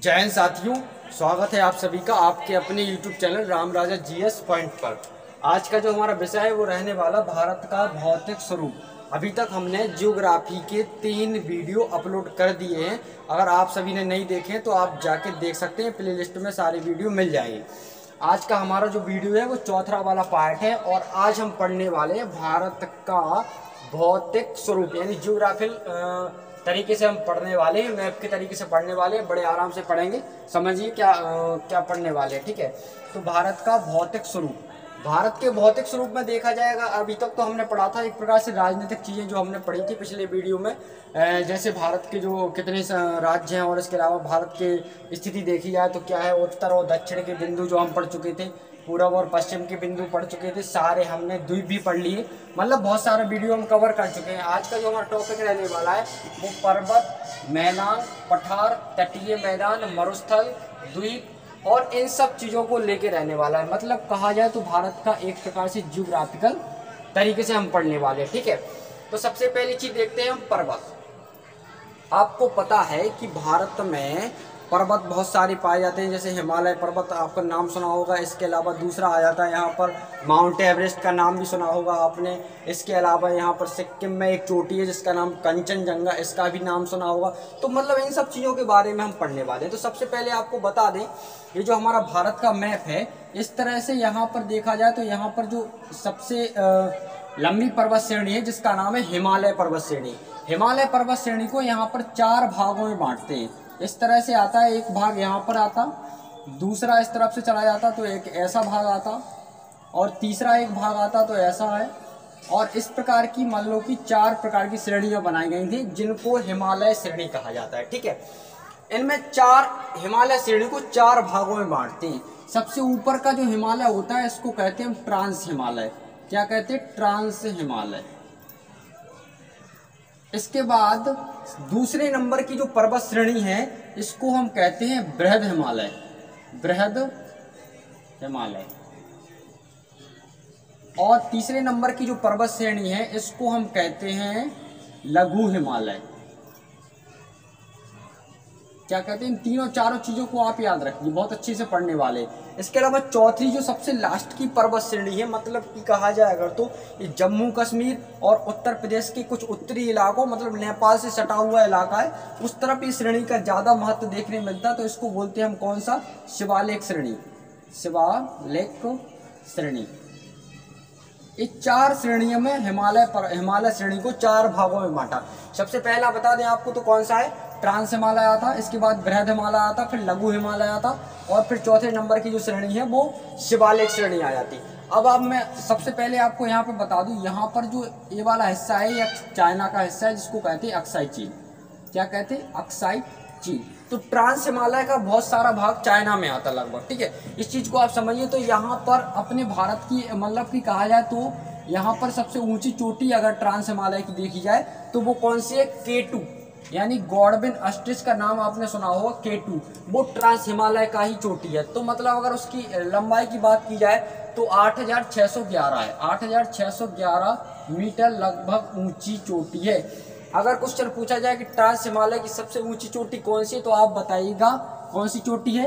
जय हिंद साथियों, स्वागत है आप सभी का आपके अपने YouTube चैनल राम राजा GS पॉइंट पर। आज का जो हमारा विषय है वो रहने वाला भारत का भौतिक स्वरूप। अभी तक हमने ज्योग्राफी के 3 वीडियो अपलोड कर दिए हैं। अगर आप सभी ने नहीं देखे तो आप जाके देख सकते हैं, प्लेलिस्ट में सारे वीडियो मिल जाएंगे। आज का हमारा जो वीडियो है वो चौथा वाला पार्ट है और आज हम पढ़ने वाले हैं भारत का भौतिक स्वरूप, यानी ज्योग्राफिकल तरीके से हम पढ़ने वाले हैं, मैप के तरीके से पढ़ने वाले हैं। बड़े आराम से पढ़ेंगे, समझिए क्या पढ़ने वाले हैं। ठीक है, तो भारत का भौतिक स्वरूप, भारत के भौतिक स्वरूप में देखा जाएगा। अभी तक तो हमने पढ़ा था एक प्रकार से राजनीतिक चीज़ें जो हमने पढ़ी थी पिछले वीडियो में, जैसे भारत के जो कितने राज्य हैं और इसके अलावा भारत की स्थिति देखी जाए तो क्या है, उत्तर और दक्षिण के बिंदु जो हम पढ़ चुके थे, पूरब और पश्चिम के बिंदु पढ़ चुके थे, सारे हमने द्वीप भी पढ़ लिए। मतलब बहुत सारा वीडियो हम कवर कर चुके हैं। आज का जो हमारा टॉपिक रहने वाला है वो पर्वत, मैदान, पठार, तटीय मैदान, मरुस्थल, द्वीप और इन सब चीज़ों को लेके रहने वाला है। मतलब कहा जाए तो भारत का एक प्रकार से ज्योग्राफिकल तरीके से हम पढ़ने वाले हैं। ठीक है, तो सबसे पहली चीज़ देखते हैं हम पर्वत। आपको पता है कि भारत में पर्वत बहुत सारे पाए जाते हैं, जैसे हिमालय पर्वत आपका नाम सुना होगा। इसके अलावा दूसरा आ जाता है यहाँ पर माउंट एवरेस्ट का नाम भी सुना होगा आपने। इसके अलावा यहाँ पर सिक्किम में एक चोटी है जिसका नाम कंचनजंगा, इसका भी नाम सुना होगा। तो मतलब इन सब चीज़ों के बारे में हम पढ़ने वाले हैं। तो सबसे पहले आपको बता दें, ये जो हमारा भारत का मैप है, इस तरह से यहाँ पर देखा जाए तो यहाँ पर जो सबसे लंबी पर्वत श्रेणी है जिसका नाम है हिमालय पर्वत श्रेणी। हिमालय पर्वत श्रेणी को यहाँ पर 4 भागों में बांटते हैं। इस तरह से आता है, एक भाग यहाँ पर आता, दूसरा इस तरफ से चला जाता तो एक ऐसा भाग आता, और तीसरा एक भाग आता तो ऐसा है। और इस प्रकार की मान लो कि 4 प्रकार की श्रेणियाँ बनाई गई थी जिनको हिमालय श्रेणी कहा जाता है। ठीक है, इनमें 4 हिमालय श्रेणी को 4 भागों में बांटते हैं। सबसे ऊपर का जो हिमालय होता है इसको कहते हैं ट्रांस हिमालय। क्या कहते हैं? ट्रांस हिमालय। इसके बाद दूसरे नंबर की जो पर्वत श्रेणी है इसको हम कहते हैं बृहद हिमालय। बृहद हिमालय। और तीसरे नंबर की जो पर्वत श्रेणी है इसको हम कहते हैं लघु हिमालय। क्या कहते हैं? इन तीनों चारों चीज़ों को आप याद रखिए, बहुत अच्छे से पढ़ने वाले। इसके अलावा चौथी जो सबसे लास्ट की पर्वत श्रेणी है, मतलब कि कहा जाए अगर तो ये जम्मू कश्मीर और उत्तर प्रदेश के कुछ उत्तरी इलाकों, मतलब नेपाल से सटा हुआ इलाका है, उस तरफ इस श्रेणी का ज़्यादा महत्व देखने मिलता है। तो इसको बोलते हैं हम कौन सा? शिवालिक श्रेणी। शिवालिक श्रेणी। इस 4 श्रेणियों में हिमालय श्रेणी को 4 भागों में बांटा। सबसे पहला बता दें आपको तो कौन सा है? ट्रांस हिमालय आता, इसके बाद बृहद हिमालय आता, फिर लघु हिमालय आता, और फिर चौथे नंबर की जो श्रेणी है वो शिवालिक श्रेणी आ जाती। अब मैं सबसे पहले आपको यहाँ पे बता दूँ, यहाँ पर जो ये वाला हिस्सा है ये चाइना का हिस्सा है जिसको कहते हैं अक्साई चीन। क्या कहते हैं? अक्साई चीन। तो ट्रांस हिमालय का बहुत सारा भाग चाइना में आता लगभग। ठीक है, इस चीज़ को आप समझिए। तो यहाँ पर अपने भारत की मतलब कि कहा जाए तो यहाँ पर सबसे ऊंची चोटी अगर ट्रांस हिमालय की देखी जाए तो वो कौन सी है? K2, यानी गॉडविन ऑस्ट्रिच का नाम आपने सुना होगा, K2, वो ट्रांस हिमालय का ही चोटी है। तो मतलब अगर उसकी लंबाई की बात की जाए तो 8611 है। 8611 मीटर लगभग ऊंची चोटी है। अगर क्वेश्चन पूछा जाए कि ट्रांस हिमालय की सबसे ऊंची चोटी कौन सी है तो आप बताइएगा कौन सी चोटी है?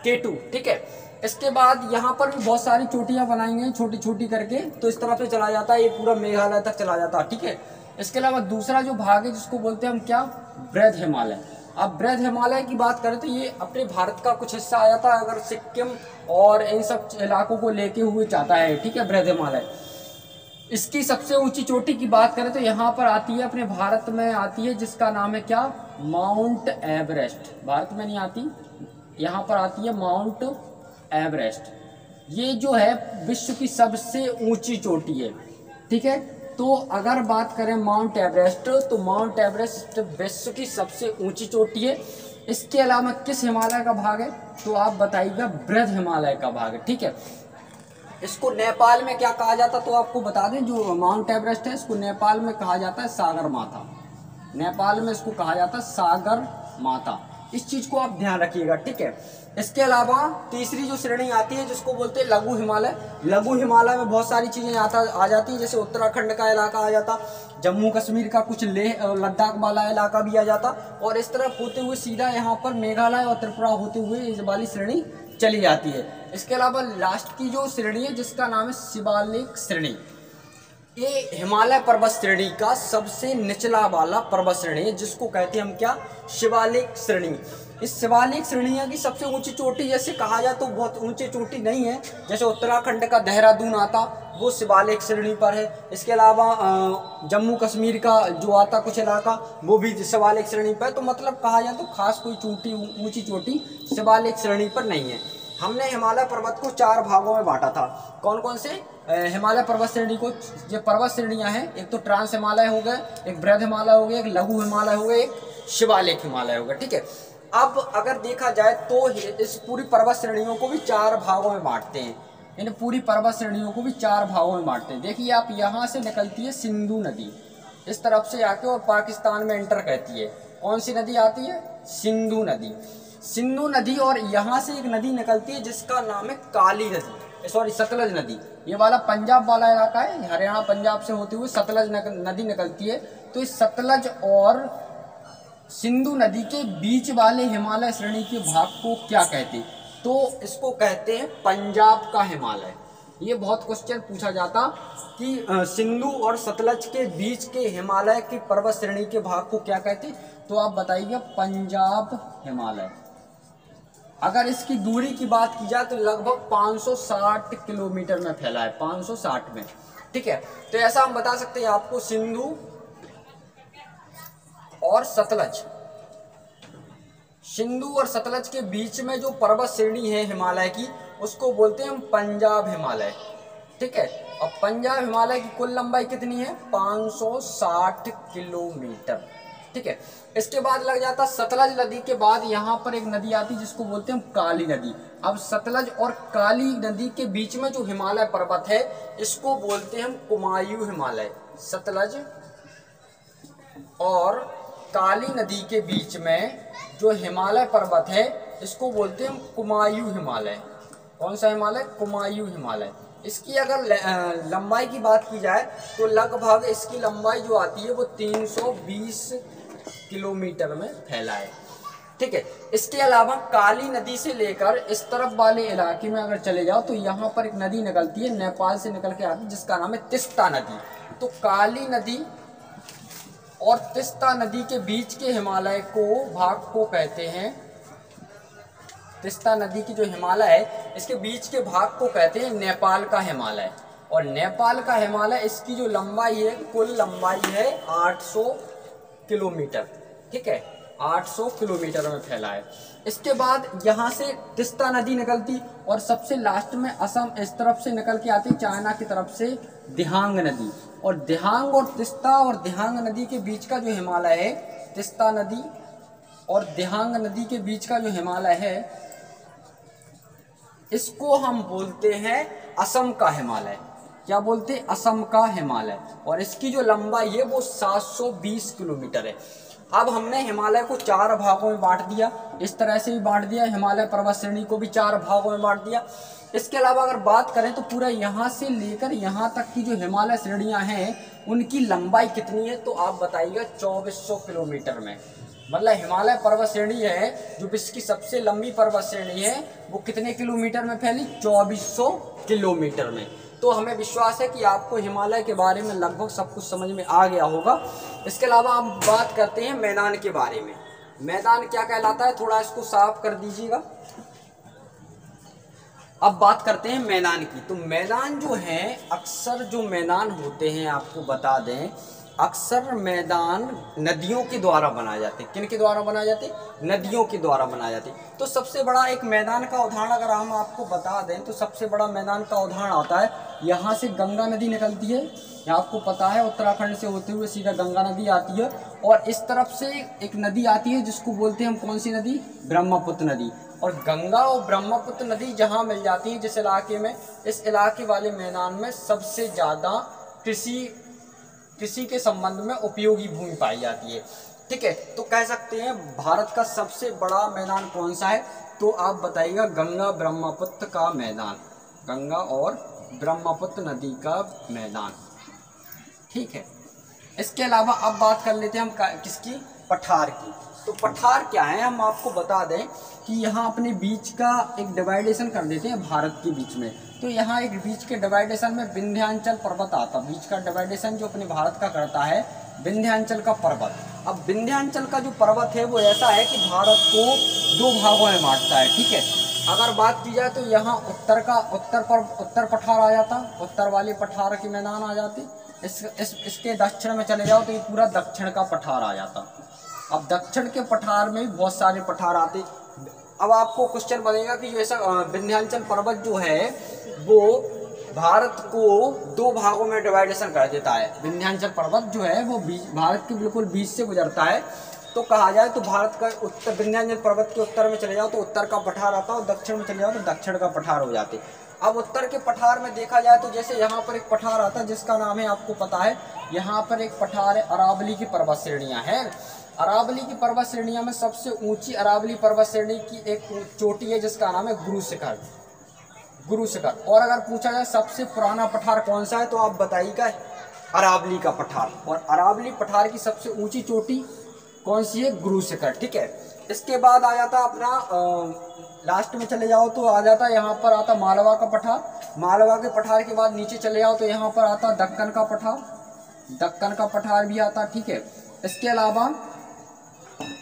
K2। ठीक है, इसके बाद यहाँ पर भी बहुत सारी चोटियाँ बनाई गई छोटी छोटी करके, तो इस तरफ से चला जाता है, ये पूरा मेघालय तक चला जाता है। ठीक है, इसके अलावा दूसरा जो भाग है जिसको बोलते हैं हम क्या? बृहद हिमालय। अब बृहद हिमालय की बात करें तो ये अपने भारत का कुछ हिस्सा आ जाता है, अगर सिक्किम और इन सब इलाकों को लेके हुए जाता है। ठीक है, बृहद हिमालय। इसकी सबसे ऊंची चोटी की बात करें तो यहाँ पर आती है, अपने भारत में आती है, जिसका नाम है क्या? Mount Everest. भारत में नहीं आती, यहाँ पर आती है माउंट एवरेस्ट। ये जो है विश्व की सबसे ऊंची चोटी है। ठीक है, तो अगर बात करें माउंट एवरेस्ट, तो माउंट एवरेस्ट विश्व की सबसे ऊंची चोटी है। इसके अलावा किस हिमालय का भाग है तो आप बताइएगा बृहद हिमालय का भाग है। ठीक है, इसको नेपाल में क्या कहा जाता तो आपको बता दें, जो माउंट एवरेस्ट है इसको नेपाल में कहा जाता है सागर माथा। नेपाल में इसको कहा जाता है सागर माता। इस चीज को आप ध्यान रखिएगा, ठीक है। इसके अलावा तीसरी जो श्रेणी आती है जिसको बोलते हैं लघु हिमालय। लघु हिमालय में बहुत सारी चीजें आ जाती हैं, जैसे उत्तराखंड का इलाका आ जाता, जम्मू कश्मीर का कुछ लेह और लद्दाख वाला इलाका भी आ जाता, और इस तरफ होते हुए सीधा यहाँ पर मेघालय और त्रिपुरा होते हुए इस वाली श्रेणी चली जाती है। इसके अलावा लास्ट की जो श्रेणी है जिसका नाम है शिवालिक श्रेणी, ये हिमालय पर्वत श्रेणी का सबसे निचला वाला पर्वत श्रेणी है, जिसको कहते हैं हम क्या, शिवालिक श्रेणी। इस शिवालिक श्रेणी की सबसे ऊंची चोटी जैसे कहा जाए तो बहुत ऊंची चोटी नहीं है, जैसे उत्तराखंड का देहरादून आता वो शिवालिक श्रेणी पर है। इसके अलावा जम्मू कश्मीर का जो आता कुछ इलाका वो भी शिवालिक श्रेणी पर है। तो मतलब कहा जाए तो खास कोई चोटी ऊंची चोटी शिवालिक श्रेणी पर नहीं है। हमने हिमालय पर्वत को 4 भागों में बांटा था। कौन कौन से? हिमालय पर्वत श्रेणी को, जो पर्वत श्रेणियां हैं, एक तो ट्रांस हिमालय हो गए, एक बृहद हिमालय हो गया, एक लघु हिमालय हो गया, एक शिवालिक हिमालय हो गया, ठीक है। अब अगर देखा जाए तो इस पूरी पर्वत श्रेणियों को भी 4 भागों में बांटते हैं। इन पूरी पर्वत श्रेणियों को भी 4 भागों में बांटते हैं। देखिए आप, यहाँ से निकलती है सिंधु नदी इस तरफ से आके और पाकिस्तान में एंटर करती है। कौन सी नदी आती है? सिंधु नदी। सिंधु नदी, और यहाँ से एक नदी निकलती है जिसका नाम है काली नदी, सॉरी सतलज नदी। ये वाला पंजाब वाला इलाका है, हरियाणा पंजाब से होते हुए सतलज नदी निकलती है। तो इस सतलज और सिंधु नदी के बीच वाले हिमालय श्रेणी के भाग को क्या कहते हैं? तो इसको कहते हैं पंजाब का हिमालय। ये बहुत क्वेश्चन पूछा जाता कि सिंधु और सतलज के बीच के हिमालय की पर्वत श्रेणी के भाग को क्या कहते हैं? तो आप बताइए पंजाब हिमालय। अगर इसकी दूरी की बात की जाए तो लगभग 560 किलोमीटर में फैला है, 560 में, ठीक है। तो ऐसा हम बता सकते हैं आपको, सिंधु और सतलज, सिंधु और सतलज के बीच में जो पर्वत श्रेणी है हिमालय की, उसको बोलते हैं हम पंजाब हिमालय, ठीक है। और पंजाब हिमालय की कुल लंबाई कितनी है? 560 किलोमीटर, ठीक है। इसके बाद लग जाता सतलज नदी के बाद यहाँ पर एक नदी आती है जिसको बोलते हैं काली नदी। अब सतलज और काली नदी के बीच में जो हिमालय पर्वत है इसको बोलते हैं हम कुमायूं हिमालय। सतलज और काली नदी के बीच में जो हिमालय पर्वत है इसको बोलते हैं हम कुमायूं हिमालय। कौन सा हिमालय? कुमायूं हिमालय। इसकी अगर लंबाई की बात की जाए तो लगभग इसकी लंबाई जो आती है वो 320 किलोमीटर में फैला है, ठीक है। इसके अलावा काली नदी से लेकर इस तरफ वाले इलाके में अगर चले जाओ तो यहाँ पर एक नदी निकलती है, नेपाल से निकल के आती है, जिसका नाम है तिस्ता नदी। तो काली नदी और तिस्ता नदी के बीच के हिमालय को भाग को कहते हैं, तिस्ता नदी की जो हिमालय है इसके बीच के भाग को कहते हैं नेपाल का हिमालय। और नेपाल का हिमालय, इसकी जो लंबाई है, कुल लंबाई है 800 किलोमीटर, ठीक है, 800 किलोमीटर में फैला है। इसके बाद यहाँ से तिस्ता नदी निकलती और सबसे लास्ट में असम इस तरफ से निकल के आती, चाइना की तरफ से दिहांग नदी। और दिहांग और तिस्ता और दिहांग नदी के बीच का जो हिमालय है, तिस्ता नदी और दिहांग नदी के बीच का जो हिमालय है इसको हम बोलते हैं असम का हिमालय। क्या बोलते हैं? असम का हिमालय। और इसकी जो लंबाई है वो 720 किलोमीटर है। अब हमने हिमालय को 4 भागों में बांट दिया, इस तरह से भी बांट दिया, हिमालय पर्वत श्रेणी को भी 4 भागों में बांट दिया। इसके अलावा अगर बात करें तो पूरा यहाँ से लेकर यहाँ तक की जो हिमालय श्रेणियाँ हैं उनकी लंबाई कितनी है? तो आप बताइएगा 2400 किलोमीटर में। मतलब हिमालय पर्वत श्रेणी है जो विश्व की सबसे लंबी पर्वत श्रेणी है, वो कितने किलोमीटर में फैली? 2400 किलोमीटर में। तो हमें विश्वास है कि आपको हिमालय के बारे में लगभग सब कुछ समझ में आ गया होगा। इसके अलावा हम बात करते हैं मैदान के बारे में। मैदान क्या कहलाता है, थोड़ा इसको साफ कर दीजिएगा। अब बात करते हैं मैदान की। तो मैदान जो है, अक्सर जो मैदान होते हैं आपको बता दें, अक्सर मैदान नदियों के द्वारा बनाए जाते हैं। किन के द्वारा बनाए जाते हैं? नदियों के द्वारा बनाए जाते हैं। तो सबसे बड़ा एक मैदान का उदाहरण अगर हम आपको बता दें तो सबसे बड़ा मैदान का उदाहरण आता है, यहाँ से गंगा नदी निकलती है, यहाँ आपको पता है उत्तराखंड से होते हुए सीधा गंगा नदी आती है। और इस तरफ से एक नदी आती है जिसको बोलते हैं हम कौन सी नदी? ब्रह्मपुत्र नदी। और गंगा और ब्रह्मपुत्र नदी जहाँ मिल जाती है जिस इलाके में, इस इलाके वाले मैदान में सबसे ज़्यादा कृषि के संबंध में उपयोगी भूमि पाई जाती है। ठीक है। तो कह सकते हैं भारत का सबसे बड़ा मैदान कौन सा है, तो आप बताइएगा गंगा ब्रह्मपुत्र का मैदान, गंगा और ब्रह्मपुत्र नदी का मैदान, ठीक है। इसके अलावा अब बात कर लेते हैं हम किसकी, पठार की। तो पठार क्या है, हम आपको बता दें कि यहाँ अपने बीच का एक डिवाइडेशन कर देते हैं भारत के बीच में। तो यहाँ एक बीच के डिवाइडेशन में विंध्याचल पर्वत आता, बीच का डिवाइडेशन जो अपने भारत का करता है विंध्याचल का पर्वत। अब विंध्याचल का जो पर्वत है वो ऐसा है कि भारत को दो भागों में बांटता है, ठीक है। अगर बात की जाए तो यहाँ उत्तर पठार आ जाता, उत्तर वाले पठार के मैदान आ जाते। इसके दक्षिण में चले जाओ तो ये पूरा दक्षिण का पठार आ जाता। अब दक्षिण के पठार में भी बहुत सारे पठार आते। अब आपको क्वेश्चन बनेगा कि जो ऐसा विंध्याचल पर्वत जो है वो भारत को दो भागों में डिवाइडेशन कर देता है। विंध्याचल पर्वत जो है वो भारत के बिल्कुल बीच से गुजरता है। तो कहा जाए तो भारत का उत्तर, विंध्याचल पर्वत के उत्तर में चले जाओ तो उत्तर का पठार आता है और दक्षिण में चले जाओ तो दक्षिण का पठार हो जाते। अब उत्तर के पठार में देखा जाए तो जैसे यहाँ पर एक पठार आता है जिसका नाम है, आपको पता है, यहाँ पर एक पठार है अरावली की पर्वत श्रेणियाँ हैं। अरावली की पर्वत श्रेणियाँ में सबसे ऊंची अरावली पर्वत श्रेणी की एक चोटी है जिसका नाम है गुरु शिखर, गुरु शिखर। और अगर पूछा जाए सबसे पुराना पठार कौन सा है तो आप बताइएगा अरावली का पठार। और अरावली पठार की सबसे ऊंची चोटी कौन सी है, गुरु शिखर, ठीक है। इसके बाद आ जाता अपना लास्ट में चले जाओ तो आ जाता, यहाँ पर आता मालवा का पठार। मालवा के पठार के बाद नीचे चले जाओ तो यहाँ पर आता दक्कन का पठार, दक्कन का पठार भी आता, ठीक है। इसके अलावा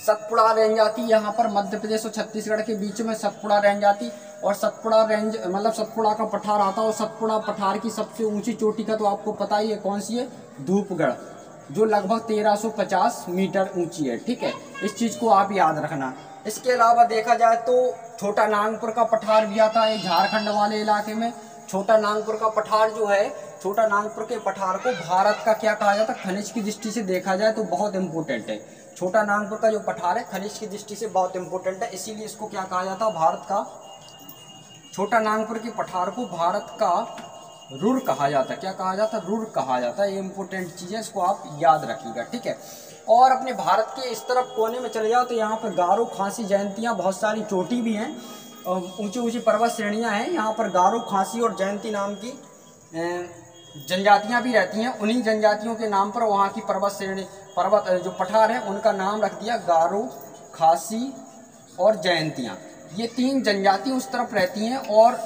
सतपुड़ा रेंज आती, यहाँ पर मध्य प्रदेश और छत्तीसगढ़ के बीच में सतपुड़ा रेंज आती। और सतपुड़ा रेंज मतलब सतपुड़ा का पठार आता है। और सतपुड़ा पठार की सबसे ऊंची चोटी का तो आपको पता ही है कौन सी है, धूपगढ़, जो लगभग 1350 मीटर ऊंची है, ठीक है। इस चीज़ को आप याद रखना। इसके अलावा देखा जाए तो छोटा नागपुर का पठार भी आता है झारखंड वाले इलाके में। छोटा नागपुर का पठार जो है, छोटा नागपुर के पठार को भारत का क्या कहा जाता है, खनिज की दृष्टि से देखा जाए तो बहुत इंपॉर्टेंट है। छोटा नागपुर का जो पठार है खनिज की दृष्टि से बहुत इंपॉर्टेंट है, इसीलिए इसको क्या कहा जाता है, भारत का, छोटा नागपुर के पठार को भारत का रुर कहा जाता है। क्या कहा जाता है, रुर कहा जाता है। ये इंपॉर्टेंट चीज़ है, इसको आप याद रखिएगा, ठीक है। और अपने भारत के इस तरफ कोने में चले जाओ तो यहाँ पर गारो, खासी, जयंतियाँ, बहुत सारी चोटी भी हैं, ऊंची ऊंची पर्वत श्रेणियाँ हैं। यहाँ पर गारो, खासी और जयंती नाम की जनजातियाँ भी रहती हैं। उन्हीं जनजातियों के नाम पर वहाँ की पर्वत श्रेणी, पर्वत जो पठार है उनका नाम रख दिया गारो, खासी और जयंतियाँ। ये तीन जनजाति उस तरफ रहती हैं और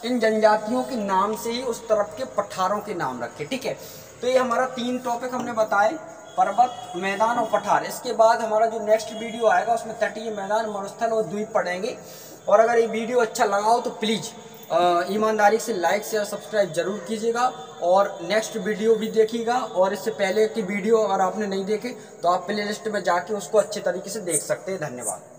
इन जनजातियों के नाम से ही उस तरफ के पठारों के नाम रखे, ठीक है। तो ये हमारा 3 टॉपिक हमने बताए, पर्वत, मैदान और पठार। इसके बाद हमारा जो नेक्स्ट वीडियो आएगा उसमें तटीय मैदान, मरुस्थल और द्वीप पढ़ेंगे। और अगर ये वीडियो अच्छा लगा हो तो प्लीज़ ईमानदारी से लाइक, शेयर, सब्सक्राइब जरूर कीजिएगा और नेक्स्ट वीडियो भी देखिएगा। और इससे पहले की वीडियो अगर आपने नहीं देखे तो आप प्ले लिस्ट में जाके उसको अच्छे तरीके से देख सकते हैं। धन्यवाद।